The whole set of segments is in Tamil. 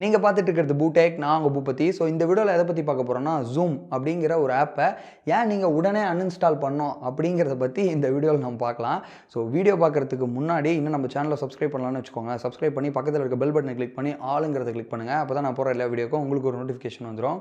நீங்க பார்த்துட்டு இருக்கிறது பூடெக். நான் உங்க பூபதி. ஸோ இந்த வீடியோல எத பத்தி பார்க்க போறோம்னா, Zoom அப்படிங்கிற ஒரு ஆப்ப ஏன் நீங்க உடனே அன்இன்ஸ்டால் பண்ணணும் அப்படிங்கிறத பத்தி இந்த வீடியோல நம்ம பார்க்கலாம். ஸோ வீடியோ பார்க்கறதுக்கு முன்னாடி இன்னும் நம்ம சேனலை சப்ஸ்கிரைப் பண்ணலாம்னு வச்சுக்கோங்க. சப்ஸ்கிரைப் பண்ணி பக்கத்துல இருக்க பெல் பட்டனை கிளிக் பண்ணி ஆளுங்கிறத கிளிக் பண்ணுங்க. அப்பதான் நான் போடுற எல்லா வீடியோக்கும் உங்களுக்கு ஒரு நோட்டிஃபிகேஷன் வந்துரும்.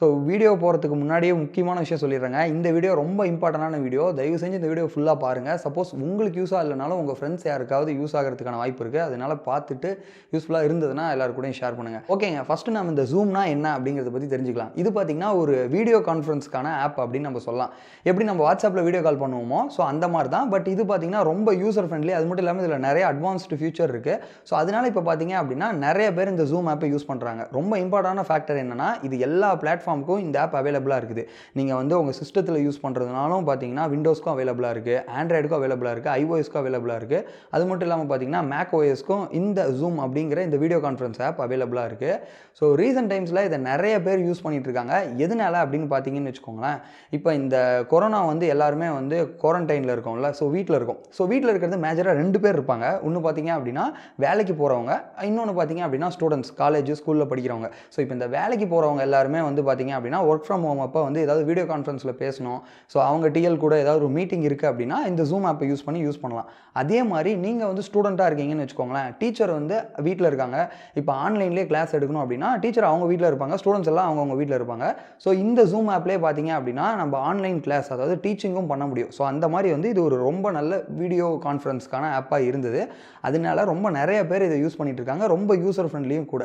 ஸோ வீடியோ போகிறதுக்கு முன்னாடியே முக்கியமான விஷயம் சொல்லிடுறேங்க. இந்த வீடியோ ரொம்ப இம்பார்ட்டண்டான வீடியோ. தயவு செஞ்சு இந்த வீடியோ ஃபுல்லாக பாருங்கள். சப்போஸ் உங்களுக்கு யூஸ் ஆகலைனாலும் உங்கள் ஃப்ரெண்ட்ஸ் யாருக்காவது யூஸ் ஆகிறதுக்கான வாய்ப்பு இருக்குது. அதனால் பார்த்துட்டு யூஸ்ஃபுல்லாக இருந்ததுன்னா எல்லாரும் கூடயும் ஷேர் பண்ணுங்கள். ஓகேங்க, ஃபஸ்ட்டு நம்ம இந்த ஜூம்னா என்ன அப்படிங்கிறத பற்றி தெரிஞ்சுக்கலாம். இது பார்த்திங்கன்னா ஒரு வீடியோ கான்ஃபரன்ஸ்க்கான ஆப் அப்படின்னு நம்ம சொல்லலாம். எப்படி நம்ம வாட்ஸ்அப்பில் வீடியோ கால் பண்ணுவோமோ ஸோ அந்த மாதிரி தான். பட் இது பார்த்திங்கன்னா ரொம்ப யூசர் ஃப்ரெண்ட்லி. அது மட்டும் இல்லாமல் இதில் நிறைய அட்வான்ஸ்டு ஃபியூச்சர் இருக்குது. ஸோ அதனால் இப்போ பார்த்திங்க அப்படின்னா நிறைய பேர் இந்த ஜூம் ஆப்பை யூஸ் பண்ணுறாங்க. ரொம்ப இம்பார்ட்டண்டான ஃபேக்டர் என்னென்னா, இது எல்லா பிளாட்ஃபார்முக்கும் இந்த ஆப் அவைலபிளாக இருக்குது. நீங்கள் வந்து உங்கள் சிஸ்டத்தில் யூஸ் பண்ணுறதுனாலும் பார்த்தீங்கன்னா விண்டோஸ்க்கும் அவைலபிளாக இருக்குது, ஆண்ட்ராய்டுக்கும் அவைலபிளாக இருக்குது, ஐஓஎஸ்க்கும் அவைலபிளாக இருக்குது. அது மட்டும் இல்லாமல் பார்த்தீங்கன்னா மேக் ஓஎஸ்க்கும் இந்த ஜூம் அப்படிங்கிற இந்த வீடியோ கான்ஃபரன்ஸ் ஆப் அவைலபிளாக இருக்குது. ஸோ ரீசன்ட் டைம்ஸில் இதை நிறைய பேர் யூஸ் பண்ணிகிட்டு இருக்காங்க. எதனால அப்படின்னு பார்த்தீங்கன்னு வச்சுக்கோங்களேன், இப்போ இந்த கொரோனா வந்து எல்லாருமே வந்து குவாரண்டைனில் இருக்கோம்ல, ஸோ வீட்டில் இருக்கும். ஸோ வீட்டில் இருக்கிறது மேஜராக 2 பேர் இருப்பாங்க. ஒன்று பார்த்தீங்க அப்படின்னா வேலைக்கு போகிறவங்க, இன்னொன்று பார்த்தீங்க அப்படின்னா ஸ்டூடெண்ட்ஸ், காலேஜ் ஸ்கூலில் படிக்கிறவங்க. ஸோ இப்போ இந்த வேலைக்கு போகிறவங்க எல்லாருமே வந்து பார்த்தீங்க அப்படின்னா ஒர்க் ஃப்ரம் ஹோம் அப்போ வந்து ஏதாவது வீடியோ கான்ஃபரன்ஸில் பேசணும், ஸோ அவங்க டிஎல் கூட ஏதாவது ஒரு மீட்டிங் இருக்குது அப்படின்னா இந்த ஜூம் ஆப்பை யூஸ் பண்ணலாம். அதே மாதிரி நீங்கள் வந்து ஸ்டூடெண்ட்டாக இருக்கீங்கன்னு வச்சுக்கோங்களேன், டீச்சர் வந்து வீட்டில் இருக்காங்க, இப்போ ஆன்லைன்லேயே கிளாஸ் எடுக்கணும் அப்படின்னா டீச்சர் அவங்க வீட்டில் இருப்பாங்க, ஸ்டூடெண்ட்ஸ் எல்லாம் அவங்க வீட்டில் இருப்பாங்க. ஸோ இந்த ஜூம் ஆப்லேயே பார்த்தீங்க அப்படின்னா நம்ம ஆன்லைன் கிளாஸ், அதாவது டீச்சிங்கும் பண்ண முடியும். ஸோ அந்த மாதிரி வந்து இது ஒரு ரொம்ப நல்ல வீடியோ கான்ஃபரன்ஸ்க்கான ஆப்பாக இருந்தது. அதனால ரொம்ப நிறைய பேர் இதை யூஸ் பண்ணிட்டு இருக்காங்க. ரொம்ப யூசர் ஃப்ரெண்ட்லியும் கூட.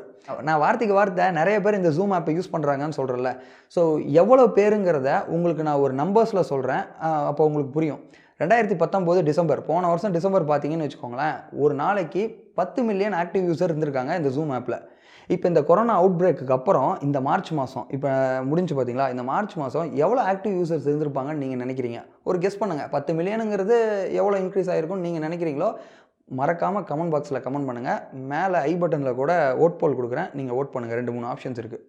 நான் வார்த்தைக்கு வார்த்தை நிறைய பேர் இந்த ஜூம் ஆப்பை யூஸ் பண்ணுறாங்கன்னு சொல்கிறேன்ல. ஸோ எவ்வளோ பேருங்கிறத உங்களுக்கு நான் ஒரு நம்பர்ஸில் சொல்கிறேன், அப்போ உங்களுக்கு புரியும். 2019 டிசம்பர், போன வருஷம் டிசம்பர் பார்த்தீங்கன்னு வச்சுக்கோங்களேன், ஒரு நாளைக்கு 10 மில்லியன் ஆக்டிவ் யூசர் இருந்திருக்காங்க இந்த ஜூம் ஆப்பில். இப்போ இந்த கொரோனா அவுட் பிரேக்குக்கு அப்புறம் இந்த மார்ச் மாதம் இப்போ முடிஞ்சு பார்த்தீங்களா, இந்த மார்ச் மாதம் எவ்வளோ ஆக்டிவ் யூசர்ஸ் இருந்திருப்பாங்கன்னு நீங்கள் நினைக்கிறீங்க? ஒரு கெஸ் பண்ணுங்கள். 10 மில்லியனுங்கிறது எவ்வளோ இன்க்ரீஸ் ஆகிருக்கும்னு நீங்கள் நினைக்கிறீங்களோ மறக்காமல் கமெண்ட் பாக்ஸில் கமெண்ட் பண்ணுங்கள். மேலே ஐ பட்டனில் கூட ஓட் போல் கொடுக்குறேன், நீங்கள் ஓட் பண்ணுங்கள். 2-3 ஆப்ஷன்ஸ் இருக்குது.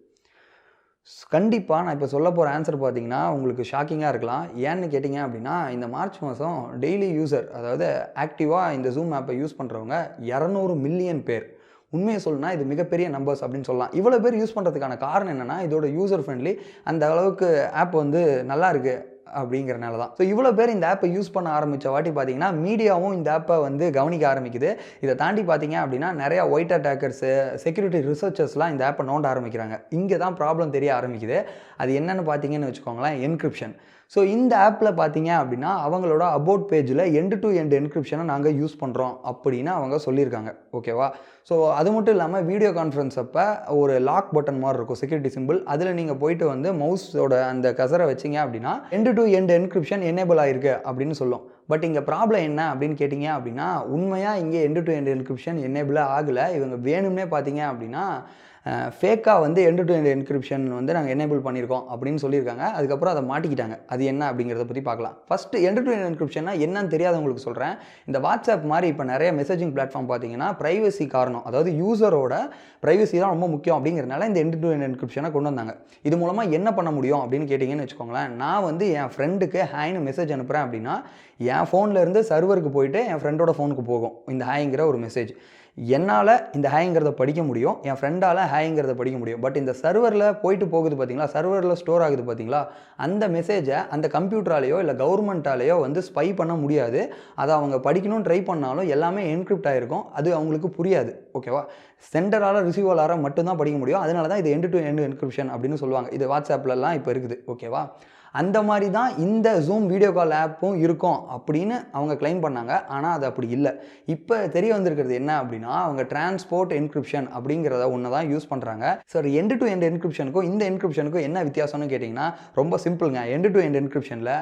கண்டிப்பாக நான் இப்போ சொல்ல போகிற ஆன்சர் பார்த்தீங்கன்னா உங்களுக்கு ஷாக்கிங்காக இருக்கலாம். ஏன்னு கேட்டிங்க அப்படின்னா, இந்த மார்ச் மாதம் டெய்லி யூசர், அதாவது ஆக்டிவாக இந்த ஜூம் ஆப்பை யூஸ் பண்ணுறவங்க 200 மில்லியன் பேர். உண்மையை சொல்லணும்னா இது மிகப்பெரிய நம்பர்ஸ் அப்படின்னு சொல்லலாம். இவ்வளோ பேர் யூஸ் பண்ணுறதுக்கான காரணம் என்னென்னா, இதோட யூசர் ஃப்ரெண்ட்லி, அந்த அளவுக்கு ஆப் வந்து நல்லா இருக்குது அப்படிங்கிறனால தான். ஸோ இவ்வளோ பேர் இந்த ஆப்பை யூஸ் பண்ண ஆரம்பித்த வாட்டி பார்த்தீங்கன்னா மீடியாவும் இந்த ஆப்பை வந்து கவனிக்க ஆரம்பிக்குது. இதை தாண்டி பார்த்தீங்க அப்படின்னா நிறையா ஒயிட் அட்டாக்கர்ஸு, செக்யூரிட்டி ரிசர்ச்சர்ஸ்லாம் இந்த ஆப்பை நோண்ட ஆரம்பிக்கிறாங்க. இங்கே தான் ப்ராப்ளம் தெரிய ஆரம்பிக்குது. அது என்னென்னு பார்த்தீங்கன்னு வச்சுக்கோங்களேன், என்கிரிப்ஷன். ஸோ இந்த ஆப்பில் பார்த்தீங்க அப்படின்னா அவங்களோட அபவுட் பேஜில் எண்டு டு எண்டு என்கிரிப்ஷனை நாங்கள் யூஸ் பண்ணுறோம் அப்படின்னு அவங்க சொல்லியிருக்காங்க. ஓகேவா? ஸோ அது மட்டும் இல்லாமல் வீடியோ கான்ஃபரன்ஸ் அப்போ ஒரு லாக் பட்டன் மாதிரி இருக்கும், செக்யூரிட்டி சிம்பிள். அதில் நீங்கள் போயிட்டு வந்து மவுஸோட அந்த கசரை வச்சிங்க அப்படின்னா end to end encryption enable ஆகிருக்கு அப்படின்னு சொல்லும். பட் இங்கே ப்ராப்ளம் என்ன அப்படின்னு கேட்டிங்க அப்படின்னா, உண்மையாக இங்கே எண்டு டு எண்டு என்கிரிப்ஷன் எனேபிளாக ஆகலை. இவங்க வேணும்னே பார்த்தீங்க அப்படின்னா ஃபேக்காக வந்து எண்டு டு எண்டு என்கிரிப்ஷன் வந்து நாங்கள் எனேபிள் பண்ணியிருக்கோம் அப்படின்னு சொல்லியிருக்காங்க. அதுக்கப்புறம் அதை மாட்டிக்கிட்டாங்க. அது என்ன அப்படிங்கிறத பற்றி பார்க்கலாம். ஃபஸ்ட்டு எண்டு டு எண்டு என்கிரிப்ஷன்னா என்னன்னு தெரியாதவங்களுக்கு சொல்கிறேன். இந்த வாட்ஸ்அப் மாதிரி இப்போ நிறைய மெசேஜிங் பிளாட்ஃபார்ம் பார்த்தீங்கன்னா ப்ரைவசி காரணம், அதாவது யூசரோட ப்ரைவசி தான் ரொம்ப முக்கியம் அப்படிங்கிறனால இந்த எண்டு டு எண்டு என்கிரிப்ஷனை கொண்டு வந்தாங்க. இது மூலமாக என்ன பண்ண முடியும் அப்படின்னு கேட்டிங்கன்னு வச்சுக்கோங்களேன், நான் வந்து என் ஃப்ரெண்டுக்கு ஹாய்னு மெசேஜ் அனுப்புகிறேன் அப்படின்னா என் ஃபோன்லேருந்து சர்வருக்கு போயிட்டு என் ஃப்ரெண்டோட ஃபோனுக்கு போகும் இந்த ஹாய்ங்கிற ஒரு மெசேஜ். என்னால் இந்த ஹேங்கிறத படிக்க முடியும், என் ஃப்ரெண்டால் ஹேங்கிறத படிக்க முடியும். பட் இந்த சர்வரில் போயிட்டு போகுது பார்த்தீங்களா, சர்வரில் ஸ்டோர் ஆகுது பார்த்தீங்களா, அந்த மெசேஜை அந்த கம்ப்யூட்டராலேயோ இல்லை கவர்மெண்ட்டாலேயோ வந்து ஸ்பை பண்ண முடியாது. அதை அவங்க படிக்கணும்னு ட்ரை பண்ணாலும் எல்லாமே என்கிரிப்ட் ஆகிருக்கும். அது அவங்களுக்கு புரியாது. ஓகேவா? சென்டரால் ரிசீவரால் மட்டும்தான் படிக்க முடியும். அதனால தான் இது எண்டு டு எண்டு என்கிரிப்ஷன் அப்படின்னு சொல்லுவாங்க. இது வாட்ஸ்அப்லலாம் இப்போ இருக்குது. ஓகேவா? அந்த மாதிரி தான் இந்த ஜூம் வீடியோ கால் ஆப்பும் இருக்கும் அப்படின்னு அவங்க கிளைம் பண்ணாங்க. ஆனால் அது அப்படி இல்லை. இப்போ தெரிய வந்திருக்கிறது என்ன அப்படின்னா, அவங்க டிரான்ஸ்போர்ட் என்கிரிப்ஷன் அப்படிங்கிறத ஒன்று தான் யூஸ் பண்ணுறாங்க. சார், எண்டு டு எண்டு என்கிரிப்ஷனுக்கும் இந்த என்கிரிப்ஷனுக்கும் என்ன வித்தியாசம்னு கேட்டிங்கன்னா ரொம்ப சிம்பிளுங்க. எண்டு டு எண்டு என்கிரிப்ஷனில்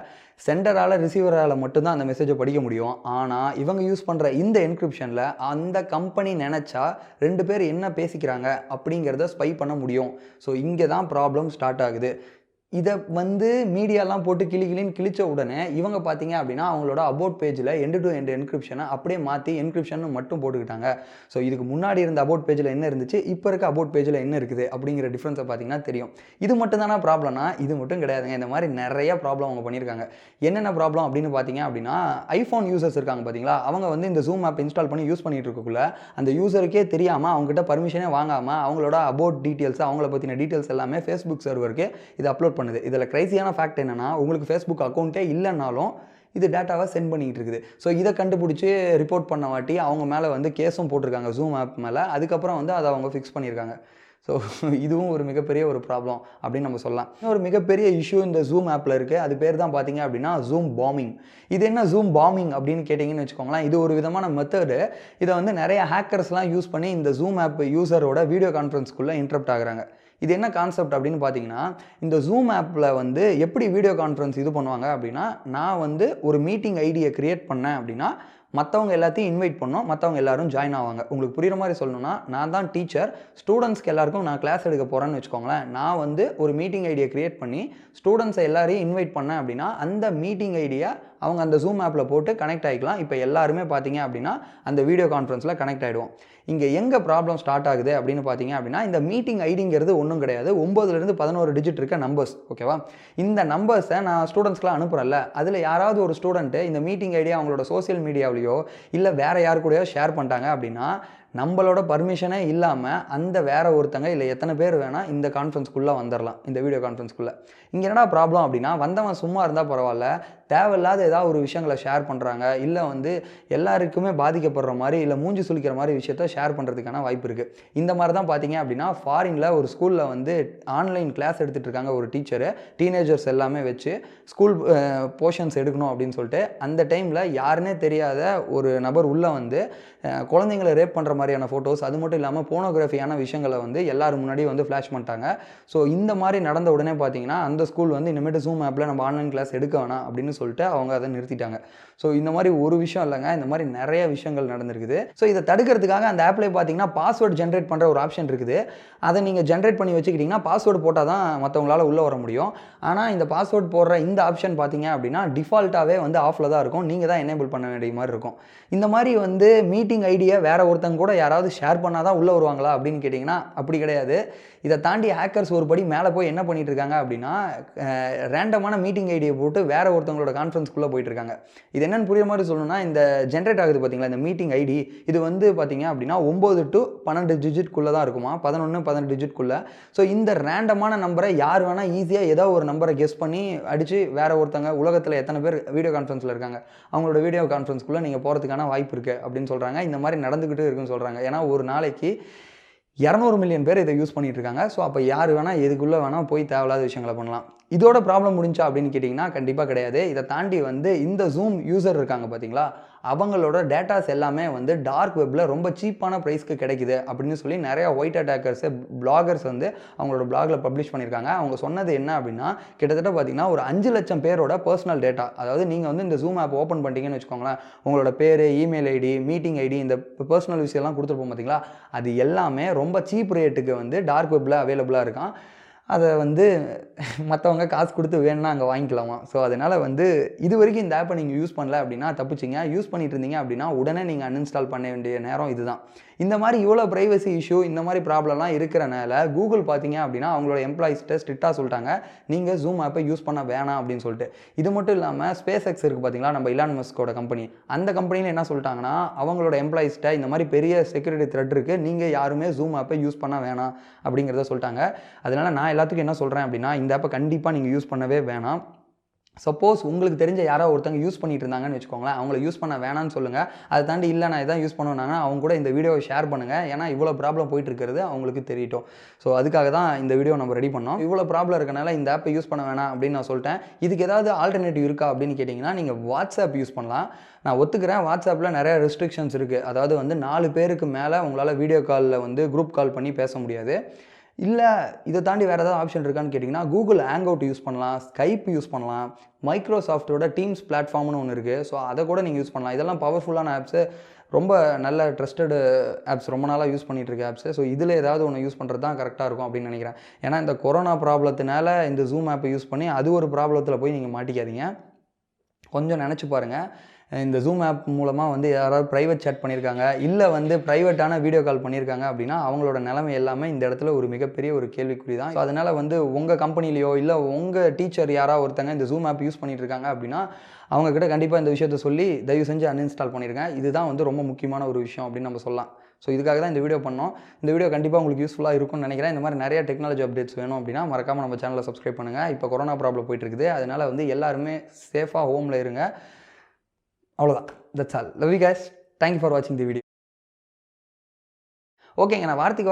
சென்டரால் ரிசீவரால் மட்டும்தான் அந்த மெசேஜை படிக்க முடியும். ஆனால் இவங்க யூஸ் பண்ணுற இந்த என்கிரிப்ஷனில் அந்த கம்பெனி நினச்சா 2 பேர் என்ன பேசிக்கிறாங்க அப்படிங்கிறத ஸ்பை பண்ண முடியும். ஸோ இங்கே தான் ப்ராப்ளம் ஸ்டார்ட் ஆகுது. இதை வந்து மீடியாலாம் போட்டு கிளின்னு கிழிச்ச உடனே இவங்க பார்த்தீங்க அப்படின்னா அவங்களோட அபவுட் பேஜில் எண்டு டு எண்டு என்கிரிப்ஷனை அப்படியே மாற்றி என்கிரிப்ஷன் மட்டும் போட்டுக்கிட்டாங்க. ஸோ இதுக்கு முன்னாடி இருந்த அபவுட் பேஜில் என்ன இருந்துச்சு, இப்போ இருக்க அபவுட் பேஜில் என்ன இருக்குது அப்படிங்கிற டிஃப்ரென்ஸை பார்த்தீங்கன்னா தெரியும். இது மட்டும் தானே ப்ராப்ளம்னா இது மட்டும் கிடையாதுங்க. இந்த மாதிரி நிறைய ப்ராப்ளம் அவங்க பண்ணியிருக்காங்க. என்னென்ன ப்ராப்ளம் அப்படின்னு பார்த்தீங்க அப்படின்னா, ஐஃபோன் யூசர்ஸ் இருக்காங்க பார்த்தீங்களா, அவங்க வந்து இந்த ஜூம் ஆப் இன்ஸ்டால் பண்ணி யூஸ் பண்ணிட்டு இருக்கக்குள்ள அந்த யூசருக்கே தெரியாமல் அவங்ககிட்ட பர்மிஷனே வாங்காமல் அவங்களோட அபவுட் டீட்டெயில்ஸ், அவங்கள பற்றின டீட்டெயில்ஸ் எல்லாமே ஃபேஸ்புக் சர்வருக்கு இது அப்லோட் பண்ணுது. இதில் கிரைசியான ஃபேக்ட் என்னன்னா, உங்களுக்கு ஃபேஸ்புக் அக்கௌண்ட்டே இல்லைனாலும் இது டேட்டாவை சென்ட் பண்ணிக்கிட்டு இருக்குது. ஸோ இதை கண்டுபிடிச்சி ரிப்போர்ட் பண்ண வாட்டி அவங்க மேலே வந்து கேஸும் போட்டிருக்காங்க ஜூம் ஆப் மேலே. அதுக்கப்புறம் வந்து அதை அவங்க ஃபிக்ஸ் பண்ணியிருக்காங்க. ஸோ இதுவும் ஒரு மிகப்பெரிய ஒரு ப்ராப்ளம் அப்படின்னு நம்ம சொல்லலாம். இன்னொரு மிகப்பெரிய இஷ்யூ இந்த ஜூம் ஆப்பில் இருக்குது. அது பேர் தான் பார்த்தீங்க அப்படின்னா ஜூம் பாம்பிங். இது என்ன ஜூம் பாம்பிங் அப்படின்னு கேட்டிங்கன்னு வச்சுக்கோங்களேன், இது ஒரு விதமான மெத்தடு. இதை வந்து நிறைய ஹேக்கர்ஸ்லாம் யூஸ் பண்ணி இந்த ஜூம் ஆப் யூசரோட வீடியோ கான்ஃபரன்ஸ்க்குள்ளே இன்டரப்ட் ஆகுறாங்க. இது என்ன கான்செப்ட் அப்படின்னு பார்த்தீங்கன்னா, இந்த ஜூம் ஆப்பில் வந்து எப்படி வீடியோ கான்ஃபரன்ஸ் இது பண்ணுவாங்க அப்படின்னா, நான் வந்து ஒரு மீட்டிங் ஐடியை க்ரியேட் பண்ணேன் அப்படின்னா மற்றவங்க எல்லாத்தையும் இன்வைட் பண்ணோம், மற்றவங்க எல்லாரும் ஜாயின் ஆவாங்க. உங்களுக்கு புரிகிற மாதிரி சொல்லணும்னா, நான் தான் டீச்சர், ஸ்டூடெண்ட்ஸ்க்கு எல்லாருக்கும் நான் கிளாஸ் எடுக்க போகிறேன்னு வச்சுக்கோங்களேன். நான் வந்து ஒரு மீட்டிங் ஐடியை க்ரியேட் பண்ணி ஸ்டூடெண்ட்ஸை எல்லாரையும் இன்வைட் பண்ணேன் அப்படின்னா அந்த மீட்டிங் ஐடியா அவங்க அந்த ஜூம் ஆப்பில் போட்டு கனெக்ட் ஆகிக்கலாம். இப்போ எல்லாருமே பார்த்தீங்க அப்படின்னா அந்த வீடியோ கான்ஃபரன்ஸில் கனெக்ட் ஆகிடுவோம். இங்கே எங்கே ப்ராப்ளம் ஸ்டார்ட் ஆகுது அப்படின்னு பார்த்தீங்க அப்படின்னா, இந்த மீட்டிங் ஐடிங்கிறது ஒன்றும் கிடையாது, 9லேருந்து 11 டிஜிட் இருக்க நம்பர்ஸ். ஓகேவா, இந்த நம்பர்ஸை நான் ஸ்டூடெண்ட்ஸ்க்குலாம் அனுப்புகிறேன்ல, அதில் யாராவது ஒரு ஸ்டூடெண்ட்டு இந்த மீட்டிங் ஐடியா அவங்களோட சோசியல் மீடியாவிலையோ இல்லை வேறு யாரு கூடயோ ஷேர் பண்ணிட்டாங்க அப்படின்னா நம்மளோட பர்மிஷனே இல்லாமல் அந்த வேற ஒருத்தங்க இல்லை எத்தனை பேர் வேணால் இந்த கான்ஃபரன்ஸ்குள்ளே வந்துடலாம், இந்த வீடியோ கான்ஃபரன்ஸ்குள்ளே. இங்கே என்னடா ப்ராப்ளம் அப்படின்னா, வந்தவன் சும்மா இருந்தால் பரவாயில்ல, தேவையில்லாத ஏதாவது ஒரு விஷயங்களை ஷேர் பண்ணுறாங்க, இல்லை வந்து எல்லாருக்குமே பாதிக்கப்படுற மாதிரி இல்லை மூஞ்சி சுளிக்கிற மாதிரி விஷயத்த ஷேர் பண்ணுறதுக்கான வாய்ப்பு இருக்குது. இந்த மாதிரி தான் பார்த்தீங்க அப்படின்னா ஃபாரினில் ஒரு ஸ்கூலில் வந்து ஆன்லைன் கிளாஸ் எடுத்துகிட்டு இருக்காங்க ஒரு டீச்சரு, டீனேஜர்ஸ் எல்லாமே வச்சு ஸ்கூல் போர்ஷன்ஸ் எடுக்கணும் அப்படின்னு சொல்லிட்டு. அந்த டைமில் யாருன்னே தெரியாத ஒரு நபர் உள்ளே வந்து குழந்தைங்களை ரேப் பண்ணுற மாதிரியான ஃபோட்டோஸ், அது மட்டும் இல்லாமல் போனோகிராஃபியான விஷயங்களை வந்து எல்லாரும் முன்னாடி வந்து ஃப்ளாஷ் பண்ணிட்டாங்க. ஸோ இந்த மாதிரி நடந்த உடனே பார்த்தீங்கன்னா அந்த ஸ்கூல் வந்து இனிமேட்டு ஜூம் ஆப்பில் நம்ம ஆன்லைன் கிளாஸ் எடுக்க வேணாம் அப்படின்னு சொல்லிட்டு அவங்க அதை நிறுத்திட்டாங்க. ஸோ இந்த மாதிரி ஒரு விஷயம் இல்லைங்க, இந்த மாதிரி நிறைய விஷயங்கள் நடந்திருக்குது. ஸோ இதை தடுக்கிறதுக்காக அந்த ஆப்லேயே பார்த்தீங்கன்னா பாஸ்வேர்டு ஜென்ரேட் பண்ணுற ஒரு ஆப்ஷன் இருக்குது. அதை நீங்கள் ஜென்ரேட் பண்ணி வச்சுக்கிட்டிங்கன்னா பாஸ்வேர்டு போட்டால் தான் மற்றவங்களால உள்ளே வர முடியும். ஆனால் இந்த பாஸ்வேர்டு போடுற இந்த ஆப்ஷன் பார்த்தீங்க அப்படின்னா டிஃபால்ட்டாகவே வந்து ஆஃபில் தான் இருக்கும், நீங்கள் தான் எனேபிள் பண்ண வேண்டிய மாதிரி இருக்கும். இந்த மாதிரி வந்து மீட்டிங் ஐடியா வேறு ஒருத்தங்க கூட யாராவது ஷேர் பண்ணால் தான் உள்ளே வருவாங்களா அப்படின்னு கேட்டிங்கன்னா அப்படி கிடையாது. இதை தாண்டி ஹேக்கர்ஸ் ஒரு படி மேலே போய் என்ன பண்ணிட்டு இருக்காங்க அப்படின்னா, ரேண்டமான மீட்டிங் ஐடியை போட்டு வேறு ஒருத்தவங்களோட கான்ஃபரன்ஸ்குள்ளே போயிட்டு இருக்காங்க. இது என்னென்னு புரியுற மாதிரி சொல்லணும்னா, இந்த ஜென்ரேட் ஆகுது பார்த்தீங்களா இந்த மீட்டிங் ஐடி, இது வந்து பார்த்தீங்க அப்படின்னா 9 to 12 டிஜிட்குள்ளே தான் இருக்குமா, 11, 12 டிஜிட்குள்ளே. ஸோ இந்த ரேண்டமான நம்பரை யார் வேணால் ஈஸியாக ஏதோ ஒரு நம்பரை கெஸ் பண்ணி அடித்து வேறு ஒருத்தங்க உலகத்தில் எத்தனை பேர் வீடியோ கான்ஃபரன்ஸில் இருக்காங்க அவங்களோட வீடியோ கான்ஃபரன்ஸ்குள்ளே நீங்கள் போகிறதுக்கான வாய்ப்பு இருக்குது அப்படின்னு சொல்கிறாங்க. இந்த மாதிரி நடந்துக்கிட்டு இருக்குன்னு சொல்கிறாங்க. ஏன்னா ஒரு நாளைக்கு 200 மில்லியன் பேர் இதை யூஸ் பண்ணிட்டு இருக்காங்க. ஸோ அப்போ யார் வேணால் எதுக்குள்ளே வேணால் போய் தேவையில்லாத விஷயங்களை பண்ணலாம். இதோட ப்ராப்ளம் முடிஞ்சா அப்படின்னு கேட்டிங்கன்னா கண்டிப்பாக கிடையாது. இதை தாண்டி வந்து இந்த ஜூம் யூசர் இருக்காங்க பார்த்தீங்களா, அவங்களோட டேட்டாஸ் எல்லாமே வந்து டார்க் வெப்பில் ரொம்ப சீப்பான ப்ரைஸ்க்கு கிடைக்குது அப்படின்னு சொல்லி நிறையா ஒயிட் அட்டாக்கர்ஸு பிளாகர்ஸ் வந்து அவங்களோட பிளாகில் பப்ளிஷ் பண்ணியிருக்காங்க. அவங்க சொன்னது என்ன அப்படின்னா, கிட்டத்தட்ட பார்த்தீங்கன்னா ஒரு 5 லட்சம் பேரோட பர்சனல் டேட்டா, அதாவது நீங்கள் வந்து இந்த ஜூம் ஆப் ஓப்பன் பண்ணிட்டீங்கன்னு வச்சுக்கோங்களேன், உங்களோட பேர், இமெயில் ஐடி, மீட்டிங் ஐடி, இந்த பர்சனல் விஷயம்லாம் கொடுத்துருப்போம் பார்த்தீங்களா, அது எல்லாமே ரொம்ப சீப் ரேட்டுக்கு வந்து டார்க் வெப்பில் அவைலபிளாக இருக்கான். அதை வந்து மற்றவங்க காசு கொடுத்து வேணும்னா அங்கே வாங்கிக்கலாமா. ஸோ அதனால் வந்து இது வரைக்கும் இந்த ஆப்பை நீங்கள் யூஸ் பண்ணல அப்படின்னா தப்பிச்சிங்க. யூஸ் பண்ணிட்டு இருந்தீங்க அப்படின்னா உடனே நீங்கள் அன்இன்ஸ்டால் பண்ண வேண்டிய நேரம் இதுதான். இந்த மாதிரி இவ்வளோ ப்ரைவசி இஷ்யூ, இந்த மாதிரி ப்ராப்ளம்லாம் இருக்கிறனால கூகுள் பார்த்தீங்க அப்படின்னா அவங்களோட எம்ப்ளாயிஸ்ட்டை ஸ்ட்ரிக்டாக சொல்லிட்டாங்க, நீங்கள் ஜூம் ஆப்பை யூஸ் பண்ண வேணாம் அப்படின்னு சொல்லிட்டு. இது மட்டும் இல்லாமல் ஸ்பேஸ் எக்ஸ் இருக்குது பார்த்தீங்களா, நம்ம இலான் மஸ்கோட கம்பெனி, அந்த கம்பெனியில் என்ன சொல்லிட்டாங்கன்னா அவங்களோட எம்ப்ளாயிஸ்ட்டை இந்த மாதிரி பெரிய செக்யூரிட்டி த்ரெட் இருக்குது, நீங்கள் யாருமே ஜூம் ஆப்பை யூஸ் பண்ண வேணாம் அப்படிங்கிறத சொல்லிட்டாங்க. அதனால் நான் எல்லாத்துக்கும் என்ன சொல்கிறேன் அப்படின்னா, இந்த ஆப்பை கண்டிப்பாக நீங்கள் யூஸ் பண்ணவே வேணாம். சப்போஸ் உங்களுக்கு தெரிஞ்ச யாரோ ஒருத்தங்க யூஸ் பண்ணிட்டு இருந்தாங்கன்னு வச்சுக்கோங்களேன், அவங்கள யூஸ் பண்ண வேணான்னு சொல்லுங்கள். அதை தாண்டி இல்லை நான் இதான் யூஸ் பண்ணுவேன்னா அவங்க கூட இந்த வீடியோவை ஷேர் பண்ணுங்கள். ஏன்னா இவ்வளோ ப்ராப்ளம் போயிட்டு இருக்கிறது அவங்களுக்கு தெரியட்டும். ஸோ அதுக்காக தான் இந்த வீடியோ நம்ம ரெடி பண்ணோம். இவ்வளோ ப்ராப்ளம் இருக்கனால இந்த ஆப்பை யூஸ் பண்ண வேணாம் அப்படின்னு நான் சொல்லிட்டேன். இதுக்கு ஏதாவது ஆல்டர்னேட்டிவ் இருக்கா அப்படின்னு கேட்டிங்கன்னா நீங்கள் வாட்ஸ்அப் யூஸ் பண்ணலாம். நான் ஒத்துக்கிறேன், வாட்ஸ்அப்பில் நிறைய ரெஸ்ட்ரிக்ஷன்ஸ் இருக்குது. அதாவது வந்து 4 பேருக்கு மேலே உங்களால் வீடியோ காலில் வந்து குரூப் கால் பண்ணி பேச முடியாது. இல்லை இதை தாண்டி வேறு ஏதாவது ஆப்ஷன் இருக்கான்னு கேட்டிங்கன்னா கூகுள் ஹேங் அவுட் யூஸ் பண்ணலாம், ஸ்கைப் யூஸ் பண்ணலாம், மைக்ரோசாஃப்ட்டோட டீம்ஸ் பிளாட்ஃபார்ம்னு ஒன்று இருக்குது. ஸோ அதை கூட நீங்கள் யூஸ் பண்ணலாம். இதெல்லாம் பவர்ஃபுல்லான ஆப்ஸு, ரொம்ப நல்ல ட்ரஸ்டடு ஆப்ஸ், ரொம்ப நாளாக யூஸ் பண்ணிகிட்டு இருக்க ஆப்ஸு. ஸோ இதில் ஏதாவது ஒன்று யூஸ் பண்ணுறது தான் கரெக்டாக இருக்கும் அப்படின்னு நினைக்கிறேன். ஏன்னா இந்த கொரோனா ப்ராப்ளத்தினால இந்த ஜூம் ஆப்பை யூஸ் பண்ணி அது ஒரு ப்ராப்ளத்தில் போய் நீங்கள் மாட்டிக்காதீங்க. கொஞ்சம் நினச்சி பாருங்கள். இந்த ஜூம் ஆப் மூலமாக வந்து யாராவது ப்ரைவேட் சேட் பண்ணியிருக்காங்க, இல்லை வந்து ப்ரைவேட்டான வீடியோ கால் பண்ணியிருக்காங்க அப்படின்னா அவங்களோட நிலைமை எல்லாமே இந்த இடத்துல ஒரு மிகப்பெரிய ஒரு கேள்விக்குறி தான். ஸோ அதனால் வந்து உங்கள் கம்பெனிலையோ இல்லை உங்கள் டீச்சர் யாராவது ஒருத்தங்க இந்த ஜூம் ஆப் யூஸ் பண்ணிட்டு இருக்காங்க அப்படின்னா அவங்கக்கிட்ட கண்டிப்பாக இந்த விஷயத்த சொல்லி தயவு செஞ்சு அன்இன்ஸ்டால் பண்ணியிருக்கேன். இதுதான் வந்து ரொம்ப முக்கியமான ஒரு விஷயம் அப்படின்னு நம்ம சொல்லலாம். ஸோ இதுக்காக தான் இந்த வீடியோ பண்ணோம். இந்த வீடியோ கண்டிப்பாக உங்களுக்கு யூஸ்ஃபுல்லாக இருக்கும்னு நினைக்கிறேன். இந்த மாதிரி நிறைய டெக்னாலஜி அப்டேட்ஸ் வேணும் அப்படின்னா மறக்காமல் நம்ம சேனலை சப்ஸ்கிரைப் பண்ணுங்கள். இப்போ கொரோனா ப்ராப்ளம் போயிட்டு இருக்குது, அதனால் வந்து எல்லாருமே சேஃபாக ஹோமில் இருங்க. அவ்வளோதான். That's all. Love you guys. Thank you for வாட்சிங் தி வீடியோ. ஓகேங்க, நான் வார்த்தைக்கு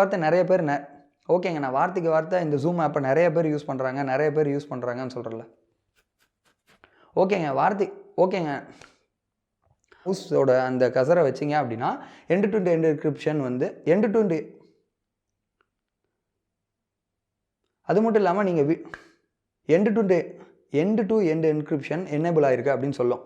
வார்த்தை இந்த ஜூம் ஆப்பை நிறைய பேர் யூஸ் பண்ணுறாங்கன்னு சொல்கிறல. ஓகேங்க ஹவுஸோட அந்த கசரை வச்சிங்க அப்படின்னா எண்டு டு எண்டு என்கிரிப்ஷன் வந்து அது மட்டும் இல்லாமல் நீங்கள் end to end encryption enable ஆயிருக்கு அப்படின்னு சொல்லும்.